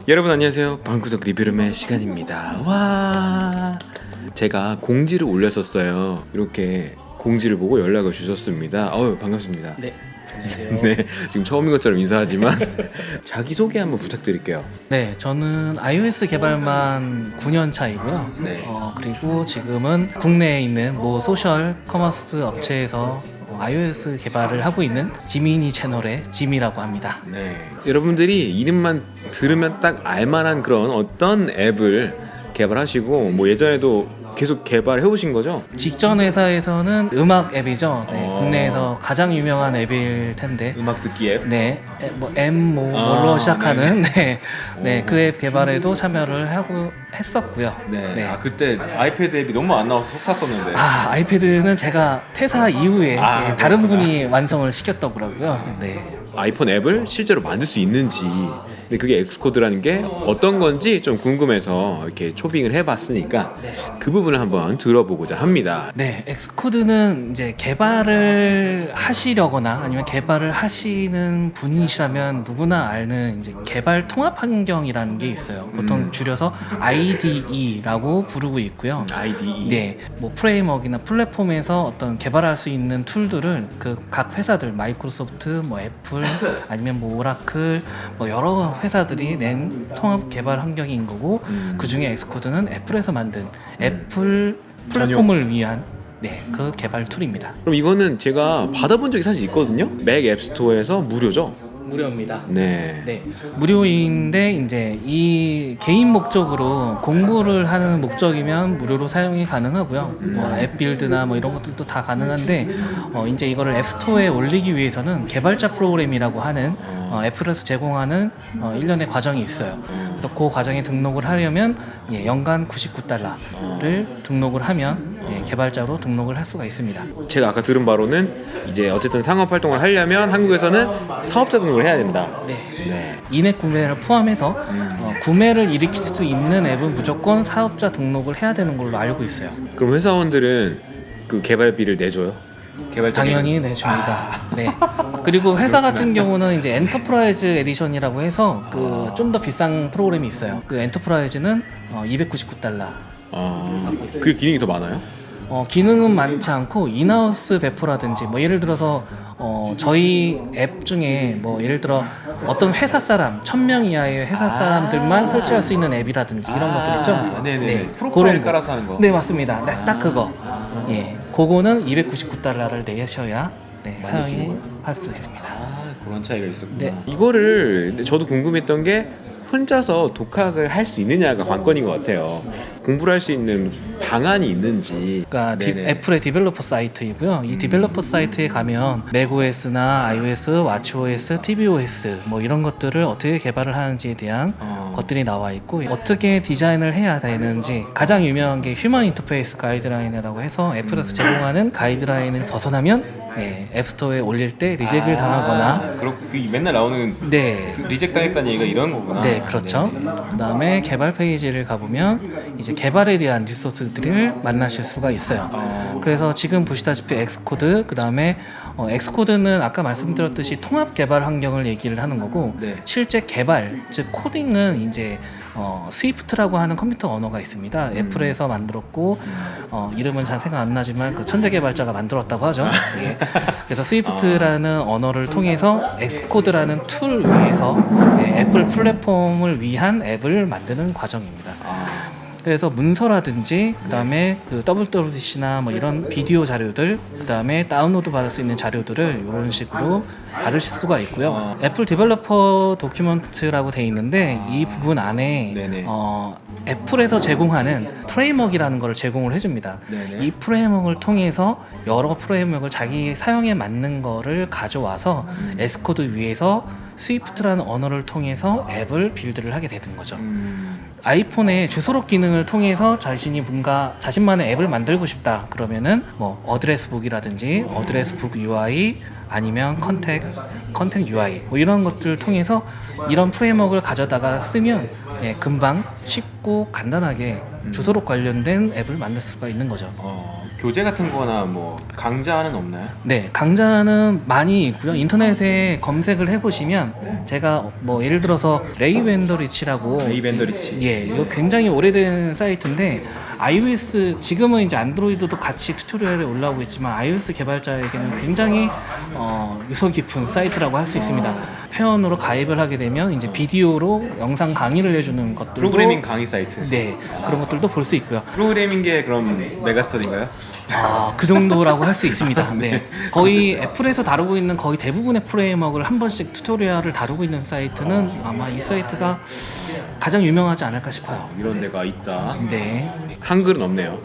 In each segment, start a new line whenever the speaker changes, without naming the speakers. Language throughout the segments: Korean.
여러분 안녕하세요. 방구석 리뷰룸의 시간입니다. 와, 제가 공지를 올렸었어요. 이렇게 공지를 보고 연락을 주셨습니다. 반갑습니다.
네, 안녕하세요.
네, 지금 처음인 것처럼 인사하지만 자기소개 한번 부탁드릴게요.
네, 저는 iOS 개발만 9년 차이고요.
네.
그리고 지금은 국내에 있는 모 소셜 커머스 업체에서 iOS 개발을 하고 있는 지민이 채널의 지미라고 합니다.
네, 여러분들이 이름만 들으면 딱 알만한 그런 어떤 앱을 개발하시고 뭐 예전에도 계속 개발해 오신 거죠?
직전 회사에서는 음악 앱이죠. 네, 국내에서 가장 유명한 앱일 텐데.
음악 듣기 앱?
네, 뭘로 시작하는 그 앱 개발에도 참여를 하고 했었고요.
네. 그때 아이패드 앱이 너무 안 나와서 속 탔었는데.
아이패드는 제가 퇴사 이후에 다른 분이 완성을 시켰더라고요. 네.
아이폰 앱을 실제로 만들 수 있는지, 근데 그게 엑스코드라는 게 어떤 건지 좀 궁금해서 이렇게 초빙을 해봤으니까 그 부분을 한번 들어보고자 합니다.
네, 엑스코드는 이제 개발을 하시려거나 아니면 개발을 하시는 분이시라면 누구나 아는 이제 개발 통합 환경이라는 게 있어요. 보통 줄여서 IDE라고 부르고 있고요.
IDE.
네, 뭐 프레임워크나 플랫폼에서 어떤 개발할 수 있는 툴들을 그 각 회사들, 마이크로소프트, 뭐 애플, 아니면 뭐 오라클, 뭐 여러 회사들이 낸 통합 개발 환경인 거고, 그 중에 엑스코드는 애플에서 만든 애플 플랫폼을 위한 그 개발 툴입니다.
그럼 이거는 제가 받아본 적이 사실 있거든요. 맥 앱스토어에서 무료죠?
무료입니다.
네.
무료인데 이제 이 개인 목적으로 공부를 하는 목적이면 무료로 사용이 가능하고요. 뭐 앱 빌드나 뭐 이런 것들도 다 가능한데 이제 이거를 앱스토어에 올리기 위해서는 개발자 프로그램이라고 하는 애플에서 제공하는 1년의 과정이 있어요. 그래서 그 과정에 등록을 하려면 연간 $99를 등록을 하면 개발자로 등록을 할 수가 있습니다.
제가 아까 들은 바로는 이제 어쨌든 상업 활동을 하려면 한국에서는 사업자 등록을 해야 된다. 네.
인앱 구매를 포함해서 구매를 일으킬 수 있는 앱은 무조건 사업자 등록을 해야 되는 걸로 알고 있어요.
그럼 회사원들은 그 개발비를 내줘요?
당연히 내줍니다. 네. 그리고 회사 같은 경우는 이제 엔터프라이즈 에디션이라고 해서 그 좀 더 비싼 프로그램이 있어요. 그 엔터프라이즈는 $299 받고 있어요.
그 기능이 더 많아요?
기능은 많지 않고 인하우스 배포라든지 뭐 예를 들어서 저희 앱 중에 뭐 예를 들어 어떤 회사 사람 1000명 이하의 회사 사람들만 설치할 수 있는 앱이라든지 이런 것들 있죠.
네네. 프로파일 깔아서 하는 거.
네, 맞습니다. 딱 그거. 그거는 $299를 내셔야 사용할 수 있습니다.
그런 차이가 있었구나.
네.
이거를 저도 궁금했던 게 혼자서 독학을 할 수 있느냐가 관건인 것 같아요. 공부를 할 수 있는 방안이 있는지.
그러니까 애플의 디벨로퍼 사이트이고요. 이 디벨로퍼 사이트에 가면 맥OS나 iOS, watchOS, tvOS 뭐 이런 것들을 어떻게 개발을 하는지에 대한 것들이 나와 있고, 어떻게 디자인을 해야 되는지 가장 유명한 게 휴먼 인터페이스 가이드라인이라고 해서 애플에서 제공하는 가이드라인을 벗어나면 앱스토어에 올릴 때 리젝을 당하거나
그 맨날 나오는 리젝 당했다는 얘기가 이런 거구나.
네, 그렇죠. 그다음에 개발 페이지를 가보면 이제 개발에 대한 리소스들을 만나실 수가 있어요. 그래서 지금 보시다시피 엑스코드, 그다음에 엑스코드는 아까 말씀드렸듯이 통합 개발 환경을 얘기를 하는 거고, 실제 개발, 즉 코딩은 이제 스위프트라고 하는 컴퓨터 언어가 있습니다. 애플에서 만들었고 이름은 잘 생각 안 나지만 그 천재 개발자가 만들었다고 하죠. 그래서 스위프트라는 언어를 통해서 엑스코드라는 툴 위에서 애플 플랫폼을 위한 앱을 만드는 과정입니다. 그래서 문서라든지 그다음에 그 WWDC나 뭐 이런 비디오 자료들, 그다음에 다운로드 받을 수 있는 자료들을 이런 식으로 받으실 수가 있고요. 애플 디벨로퍼 도큐먼트라고 돼 있는데 이 부분 안에 애플에서 제공하는 프레임워크라는 걸 제공을 해줍니다. 이 프레임워크를 통해서 여러 프레임워크를 자기 사용에 맞는 거를 가져와서 엑스코드 위에서 스위프트라는 언어를 통해서 앱을 빌드를 하게 되는 거죠. 아이폰의 주소록 기능을 통해서 자신만의 앱을 만들고 싶다 그러면은 뭐 어드레스북이라든지 어드레스북 UI 아니면 컨택 UI 뭐 이런 것들을 통해서 이런 프레임워크를 가져다가 쓰면 금방 쉽고 간단하게 주소록 관련된 앱을 만들 수가 있는 거죠.
교재 같은 거나 뭐 강좌는 없나요?
네, 강좌는 많이 있고요. 인터넷에 검색을 해보시면 제가 뭐 예를 들어서 레이 밴더리치라고
레이 밴더리치.
예, 이거 굉장히 오래된 사이트인데 iOS 지금은 이제 안드로이드도 같이 튜토리얼에 올라오고 있지만 iOS 개발자에게는 굉장히 유서 깊은 사이트라고 할 수 있습니다. 회원으로 가입을 하게 되면 이제 비디오로 영상 강의를 해주는 것들도
프로그래밍 강의 사이트.
네, 그런 것들도 볼 수 있고요.
프로그래밍계 그럼 메가스터디인가요?
그 정도라고 할 수 있습니다. 네. 거의 애플에서 다루고 있는 거의 대부분의 프레임워크를 한 번씩 튜토리얼을 다루고 있는 사이트는 아마 이 사이트가 가장 유명하지 않을까 싶어요.
이런 데가 있다.
네.
한글은 없네요.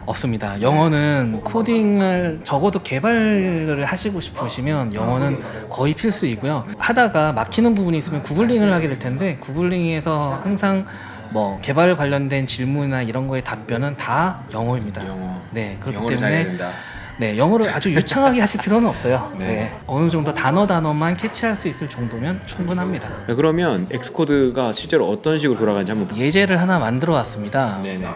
없습니다. 영어는 코딩을 적어도 개발을 하시고 싶으시면 영어는 거의 필수이고요. 하다가 막히는 부분이 있으면 구글링을 하게 될 텐데 구글링에서 항상 뭐 개발 관련된 질문이나 이런 거에 답변은 다 영어입니다.
영어.
네, 그렇기
영어를 잘해야
때문에
된다.
네, 영어를 아주 유창하게 하실 필요는 없어요.
네.
네. 어느 정도 단어만 캐치할 수 있을 정도면 충분합니다.
네, 그러면 엑스코드가 실제로 어떤 식으로 돌아가는지 한번
예제를 하나 만들어 왔습니다.
네네.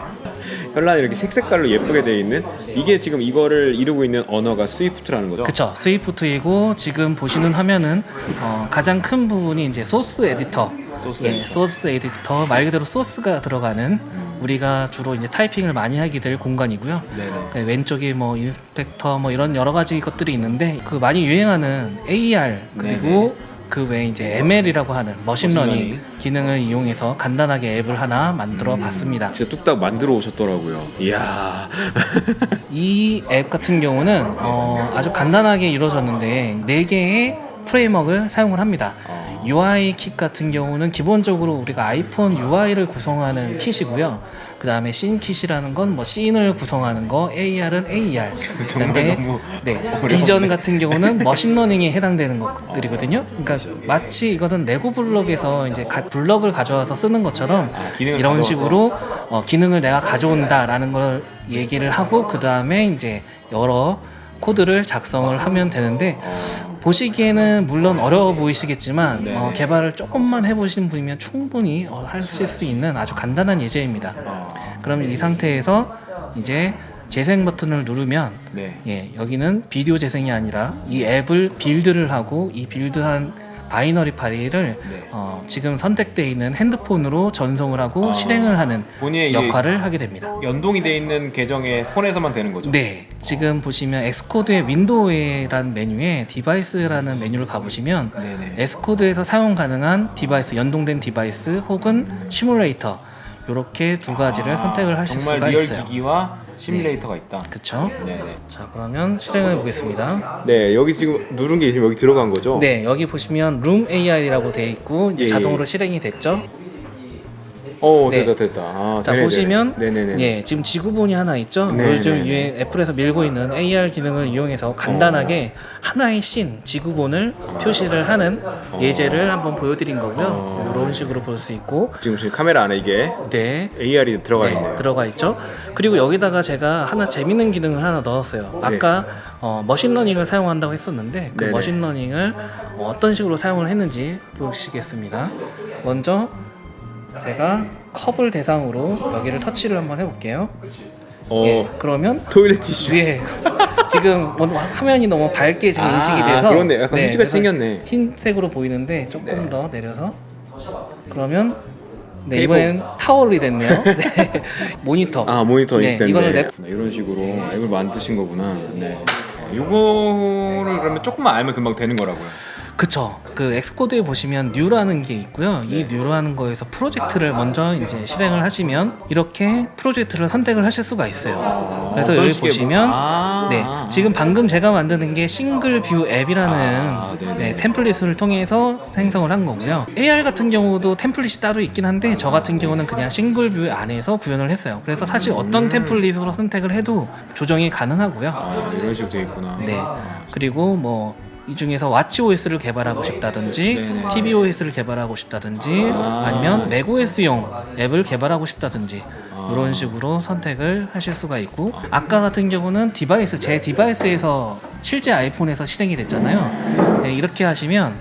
현란히 이렇게 색깔로 예쁘게 되어 있는 이게 지금 이거를 이루고 있는 언어가 스위프트라는 거죠?
그쵸, 스위프트이고 지금 보시는 화면은 가장 큰 부분이 이제 소스 에디터.
소스
예,
에디터.
소스 에디터 말 그대로 소스가 들어가는 우리가 주로 이제 타이핑을 많이 하게 될 공간이고요.
네네.
네, 왼쪽에 뭐 인스펙터 뭐 이런 여러 가지 것들이 있는데 그 많이 유행하는 AR 그리고
네네.
그 외에 이제 ML이라고 하는 머신러닝
머신러닝.
기능을 이용해서 간단하게 앱을 하나 만들어 봤습니다.
진짜 뚝딱 만들어 오셨더라고요. 이야.
이 앱 같은 경우는 아주 간단하게 이루어졌는데 4개의 프레임워크를 사용을 합니다. UI 킷 같은 경우는 기본적으로 우리가 아이폰 UI를 구성하는 kit이고요. 그 다음에 씬 킷이라는 건 뭐 씬을 구성하는 거, AR은 AR.
정말 너무
네,
어려운데.
비전 같은 경우는 머신러닝에 해당되는 것들이거든요. 그러니까 마치 이거는 레고 블록에서 이제 블록을 가져와서 쓰는 것처럼
기능을
이런
가져와서.
식으로 기능을 내가 가져온다라는 걸 얘기를 하고 그 다음에 이제 여러 코드를 작성을 하면 되는데 보시기에는 물론 어려워 보이시겠지만
네.
개발을 조금만 해보신 분이면 충분히 하실 수 있는 아주 간단한 예제입니다. 그럼 이 상태에서 이제 재생 버튼을 누르면
네.
예, 여기는 비디오 재생이 아니라 이 앱을 빌드를 하고 이 빌드한 바이너리 파일을
네.
지금 선택되어 있는 핸드폰으로 전송을 하고 실행을 하는
본인의 이게
역할을 하게 됩니다.
연동이 돼 있는 계정에 폰에서만 되는 거죠?
네, 지금 보시면 엑스코드의 윈도우라는 메뉴에 디바이스라는 메뉴를 가보시면
네네.
엑스코드에서 사용 가능한 디바이스, 연동된 디바이스 혹은 시뮬레이터 이렇게 두 가지를 선택을 하실
정말
수가
리얼
있어요.
기기와 시뮬레이터가 있다.
그쵸?
네네.
자, 그러면 실행해 보겠습니다.
네, 여기 지금 누른 게 지금 여기 들어간 거죠?
네, 여기 보시면 룸 AI라고 되어 있고 이제
예,
자동으로
예.
실행이 됐죠.
됐다
네.
됐다.
자,
되네,
보시면
되네. 네네네.
예, 지금 지구본이 하나 있죠.
네,
요즘
네,
유행 애플에서 밀고 있는 AR 기능을 이용해서 간단하게 하나의 씬 지구본을 표시를 하는 예제를 한번 보여드린 거고요. 이런 식으로 볼 수 있고,
지금 카메라 안에 이게
네,
AR이 들어가
네,
있네요.
들어가 있죠. 그리고 여기다가 제가 하나 재밌는 기능을 하나 넣었어요. 아까 머신러닝을 사용한다고 했었는데 그
네네.
머신러닝을 어떤 식으로 사용을 했는지 보시겠습니다. 먼저 제가 컵을 대상으로 여기를 터치를 한번 해볼게요. 예, 그러면
토일렛 티슈.
예, 지금 화면이 너무 밝게 지금 인식이 돼서
그렇네. 약간 휴지같이
그래서
생겼네.
흰색으로 보이는데 조금 더 내려서 그러면 네,
페이퍼.
이번엔 타월이 됐네요. 네, 모니터.
모니터
네,
때문에
이거는 랩.
이런 식으로 앱을 만드신 거구나. 네. 이거를 그러면 조금만 알면 금방 되는 거라고요.
그쵸. 그 엑스코드에 보시면 뉴라는 게 있고요. 이 뉴라는 거에서 프로젝트를 먼저 이제 실행을 하시면 이렇게 프로젝트를 선택을 하실 수가 있어요. 그래서
어떤
여기
식의
보시면
뭐-
네, 지금 방금 제가 만드는 게 싱글 뷰 앱이라는
네네.
네, 템플릿을 통해서 생성을 한 거고요. AR 같은 경우도 템플릿이 따로 있긴 한데 저 같은 경우는 그냥 싱글 뷰 안에서 구현을 했어요. 그래서 사실 어떤 템플릿으로 선택을 해도 조정이 가능하고요.
이런 식으로 되어 있구나.
네. 그리고 뭐 이 중에서 와치OS를 개발하고 싶다든지
네네.
tvOS를 개발하고 싶다든지 아니면 맥OS용 앱을 개발하고 싶다든지 이런 식으로 선택을 하실 수가 있고 아까 같은 경우는 제 디바이스에서 실제 아이폰에서 실행이 됐잖아요. 네, 이렇게 하시면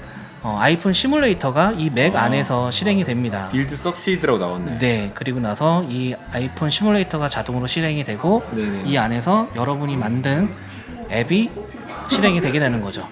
아이폰 시뮬레이터가 이 맥 안에서 실행이 됩니다.
빌드 석시드라고 나왔네.
네, 그리고 나서 이 아이폰 시뮬레이터가 자동으로 실행이 되고
네네.
이 안에서 여러분이 만든 앱이 실행이 되게 되는 거죠.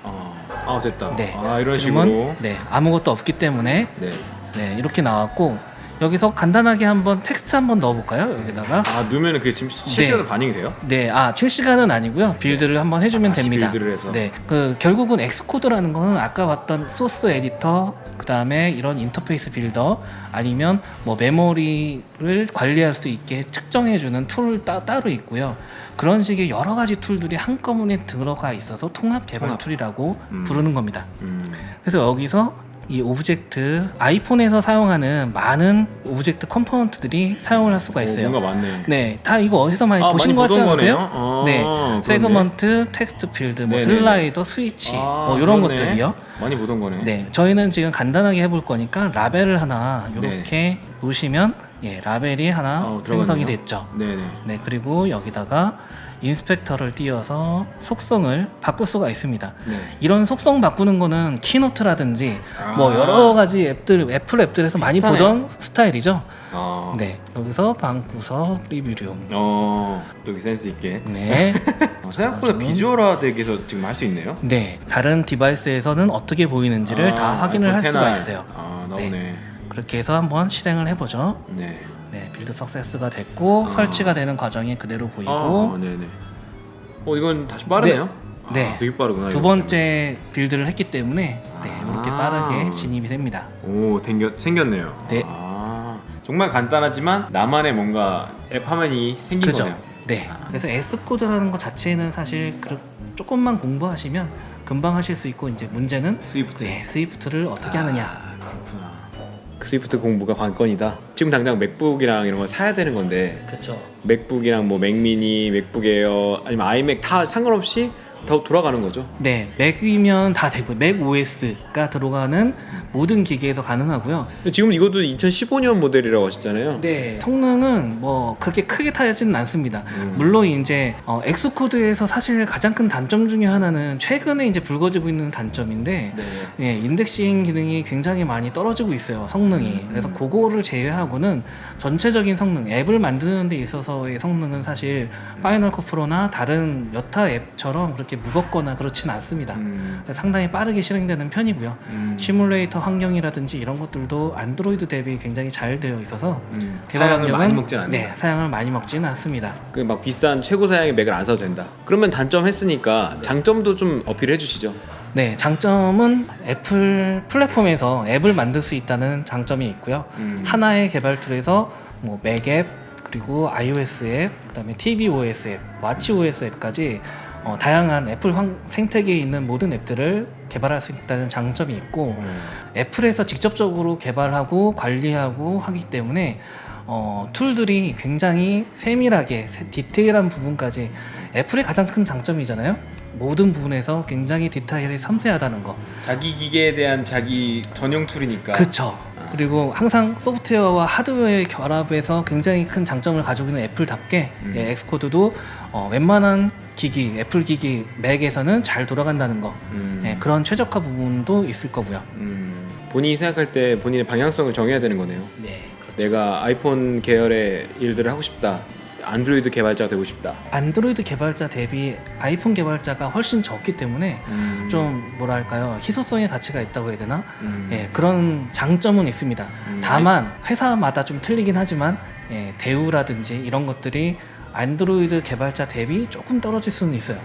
됐다.
네,
이런
지금은
식으로.
네, 아무것도 없기 때문에
네.
네, 이렇게 나왔고 여기서 간단하게 한번 텍스트 한번 넣어볼까요? 여기다가
넣으면 그게 지금 실시간으로 반영이 돼요?
네, 실시간은 아니고요. 빌드를 한번 해주면
다시
됩니다.
빌드를 해서.
네, 결국은 엑스코드라는 거는 아까 봤던 소스 에디터, 그 다음에 이런 인터페이스 빌더, 아니면 뭐 메모리를 관리할 수 있게 측정해주는 툴 따로 있고요. 그런 식의 여러 가지 툴들이 한꺼번에 들어가 있어서 통합 개발 툴이라고 부르는 겁니다. 그래서 여기서 이 오브젝트, 아이폰에서 사용하는 많은 오브젝트 컴포넌트들이 사용을 할 수가 있어요.
뭔가 많네.
네, 다 이거 어디서 많이 보신 것 같지 않으세요? 네,
그렇네.
세그먼트, 텍스트 필드, 뭐
네네네.
슬라이더, 스위치, 뭐 이런
그렇네.
것들이요.
많이 보던 거네.
네, 저희는 지금 간단하게 해볼 거니까 라벨을 하나 이렇게 놓으시면 라벨이 하나 생성이 됐죠.
네네.
네, 그리고 여기다가 인스펙터를 띄워서 속성을 바꿀 수가 있습니다.
네.
이런 속성 바꾸는 거는 키노트라든지 뭐 여러 가지 애플 앱들에서 많이
비슷하네요.
보던 스타일이죠.
아.
네, 여기서 방구석 리뷰룸.
여기 센스 있게.
네.
생각보다
저는-
비주얼화 되게서 지금 할 수 있네요.
네, 다른 디바이스에서는 어떻게 보이는지를 다 확인을 할 수가 있어요.
나오네.
그렇게 해서 한번 실행을 해보죠.
네.
네, 빌드 석세스가 됐고 설치가 되는 과정이 그대로 보이고
네네. 이건 다시 빠르네요.
네.
되게 빠르구나.
두
이거.
번째 빌드를 했기 때문에 이렇게 빠르게 진입이 됩니다.
생겼네요.
네.
정말 간단하지만 나만의 뭔가 앱 화면이 생긴
그죠?
거네요.
네. 그래서 S코드라는 것 자체는 사실 조금만 공부하시면 금방 하실 수 있고, 이제 문제는
스위프트.
네, 스위프트를 어떻게 하느냐.
그렇구나. 그 스위프트 공부가 관건이다. 지금 당장 맥북이랑 이런 걸 사야 되는 건데
그렇죠.
맥북이랑 뭐 맥미니, 맥북 에어 아니면 아이맥 다 상관없이 다 돌아가는 거죠.
네, 맥이면 다 되고 맥 OS가 들어가는 모든 기기에서 가능하고요.
지금 이것도 2015년 모델이라고 하셨잖아요.
네, 성능은 뭐 그렇게 크게 타지는 않습니다. 물론 이제 엑스코드에서 사실 가장 큰 단점 중에 하나는 최근에 이제 불거지고 있는 단점인데, 예, 인덱싱 기능이 굉장히 많이 떨어지고 있어요, 성능이. 그래서 그거를 제외하고는 전체적인 성능, 앱을 만드는 데 있어서의 성능은 사실 파이널 컷 프로나 다른 여타 앱처럼 그렇게 무겁거나 그렇진 않습니다. 상당히 빠르게 실행되는 편이고요. 시뮬레이터 환경이라든지 이런 것들도 안드로이드 대비 굉장히 잘 되어 있어서 개발
사양을 많이
환경은
먹진 않네요.
네, 사양을 많이 먹지는 않습니다.
그 막 비싼 최고 사양의 맥을 안 사도 된다. 그러면 단점 했으니까 장점도 좀 어필해 주시죠.
네, 장점은 애플 플랫폼에서 앱을 만들 수 있다는 장점이 있고요. 하나의 개발 툴에서 뭐 맥앱, 그리고 iOS 앱, 그다음에 tvOS 앱, watchOS 앱까지 다양한 애플 생태계에 있는 모든 앱들을 개발할 수 있다는 장점이 있고, 애플에서 직접적으로 개발하고 관리하고 하기 때문에 툴들이 굉장히 세밀하게 디테일한 부분까지, 애플의 가장 큰 장점이잖아요. 모든 부분에서 굉장히 디테일이 섬세하다는 거.
자기 기계에 대한 자기 전용 툴이니까.
그쵸. 그리고 항상 소프트웨어와 하드웨어의 결합에서 굉장히 큰 장점을 가지고 있는 애플답게 엑스코드도 웬만한 기기, 애플 기기 맥에서는 잘 돌아간다는 거. 그런 최적화 부분도 있을 거고요.
본인이 생각할 때 본인의 방향성을 정해야 되는 거네요.
네, 그렇죠.
내가 아이폰 계열의 일들을 하고 싶다. 안드로이드 개발자가 되고 싶다.
안드로이드 개발자 대비 아이폰 개발자가 훨씬 적기 때문에 좀 뭐랄까요, 희소성의 가치가 있다고 해야 되나? 예, 그런 장점은 있습니다. 다만 회사마다 좀 틀리긴 하지만 대우라든지 이런 것들이 안드로이드 개발자 대비 조금 떨어질 수는 있어요.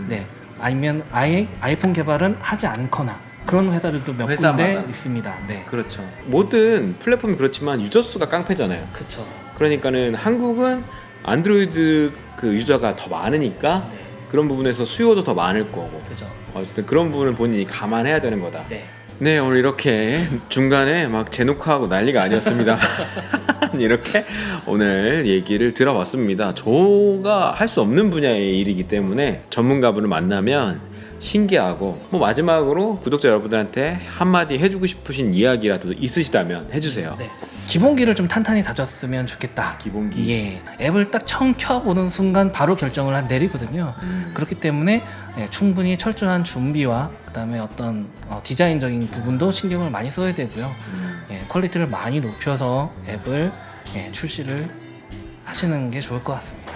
네, 아니면 아예 아이폰 개발은 하지 않거나 그런 회사들도 몇
회사마다.
군데 있습니다. 네,
그렇죠. 모든 플랫폼이 그렇지만 유저 수가 깡패잖아요.
그렇죠.
그러니까는 한국은 안드로이드 그 유저가 더 많으니까
네.
그런 부분에서 수요도 더 많을 거고.
그죠.
어쨌든 그런 부분을 본인이 감안해야 되는 거다.
네.
네, 오늘 이렇게 중간에 막 재녹화하고 난리가 아니었습니다. 이렇게 오늘 얘기를 들어봤습니다. 저가 할 수 없는 분야의 일이기 때문에 전문가분을 만나면 신기하고 뭐 마지막으로 구독자 여러분들한테 한마디 해주고 싶으신 이야기라도 있으시다면 해주세요.
네. 기본기를 좀 탄탄히 다졌으면 좋겠다.
기본기.
예. 앱을 딱 처음 켜보는 순간 바로 결정을 내리거든요. 그렇기 때문에 충분히 철저한 준비와 그다음에 어떤 디자인적인 부분도 신경을 많이 써야 되고요. 퀄리티를 많이 높여서 앱을 출시를 하시는 게 좋을 것 같습니다.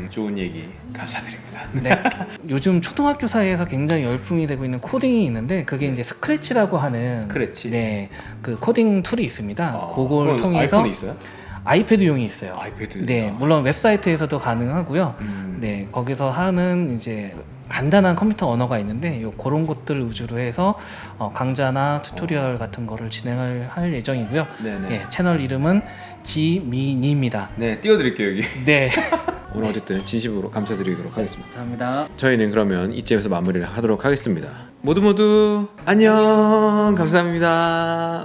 좋은 얘기 감사드립니다.
네. 요즘 초등학교 사이에서 굉장히 열풍이 되고 있는 코딩이 있는데 그게 이제 스크래치라고 하는
스크래치?
네, 그 코딩 툴이 있습니다. 그걸
그건
통해서
아이폰에 있어요?
아이패드용이 있어요.
아이패드.
네, 물론 웹사이트에서도 가능하고요. 네, 거기서 하는 이제 간단한 컴퓨터 언어가 있는데 그런 것들 위주로 해서 강좌나 튜토리얼 같은 거를 진행을 할 예정이고요.
네네.
예, 채널 이름은 지미니입니다.
네, 띄워드릴게요 여기.
네,
오늘 어쨌든 진심으로 감사드리도록 하겠습니다.
감사합니다.
저희는 그러면 이쯤에서 마무리를 하도록 하겠습니다. 모두 안녕. 감사합니다.